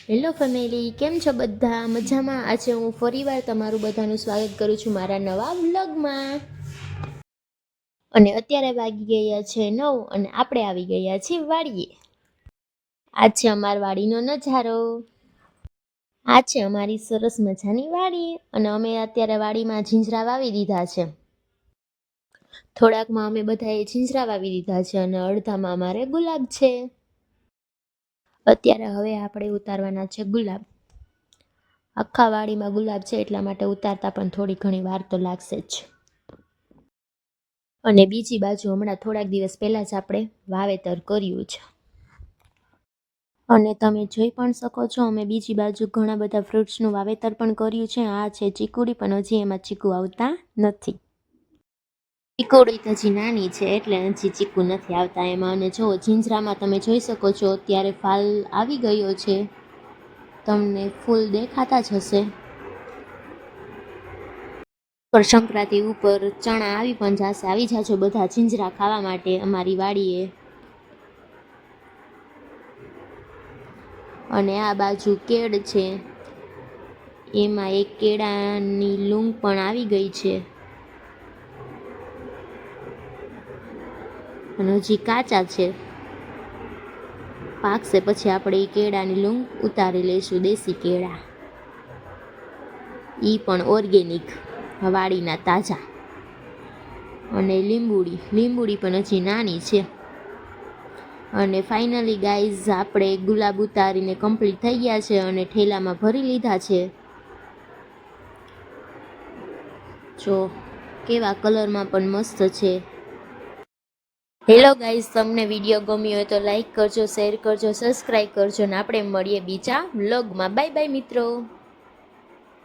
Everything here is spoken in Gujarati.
હેલો ફેમિલી, કેમ છો બધા? મજામાં? આજે હું ફરીવાર તમારું બધાનું સ્વાગત કરું છું મારા નવા વ્લોગમાં. અને અત્યારે વાગી ગયા છે 9 અને આપણે આવી ગયા છીએ વાડીએ. આ છે અમાર વાડીનો નજારો. આ છે અમારી સરસ મજાની વાડી અને અમે અત્યારે વાડીમાં જીંજરા વાવી દીધા છે. થોડાકમાં અમે બધાએ જીંજરા વાવી દીધા છે અને અડધામાં અમારે ગુલાબ છે. અત્યારે હવે આપણે ઉતારવાના છે ગુલાબ. આખા વાડીમાં ગુલાબ છે એટલા માટે ઉતારતા પણ થોડી ઘણી વાર તો લાગશે જ. અને બીજી બાજુ હમણાં થોડાક દિવસ પહેલાં જ આપણે વાવેતર કર્યું છે. અને તમે જોઈ પણ શકો છો અમે બીજી બાજુ ઘણા બધા ફ્રૂટ્સનું વાવેતર પણ કર્યું છે. આ છે ચીકુડી, પણ હજી એમાં ચીકુ આવતા નથી. ચીકુડી તો હજી નાની છે એટલે હજી ચીકુ નથી આવતા એમાં. અને જો જીંજરામાં તમે જોઈ શકો છો અત્યારે ફાલ આવી ગયો છે, તમને ફૂલ દેખાતા જ હશે. પર સંક્રાંતિ ઉપર ચણા આવી પણ જશે. આવી જાજો બધા જીંજરા ખાવા માટે અમારી વાડીએ. અને આ બાજુ કેળ છે, એમાં એક કેળાની લૂંગ પણ આવી ગઈ છે અને હજી કાચા છે. પાકશે પછી આપણે એ કેળાની લૂંગ ઉતારી લઈશું, દેશી કેળા, એ પણ ઓર્ગેનિક, વાડીના તાજા. અને લીંબુડી પણ હજી નાની છે. અને ફાઇનલી ગાઈઝ આપણે ગુલાબ ઉતારીને કમ્પ્લીટ થઈ ગયા છે અને ઠેલામાં ભરી લીધા છે. જો કેવા કલરમાં પણ મસ્ત છે. હેલો ગાઈઝ, તમને વિડીયો ગમ્યો હોય તો લાઈક કરજો, શેર કરજો, સબસ્ક્રાઈબ કરજો અને આપણે મળીએ બીજા વ્લોગમાં. બાય બાય મિત્રો.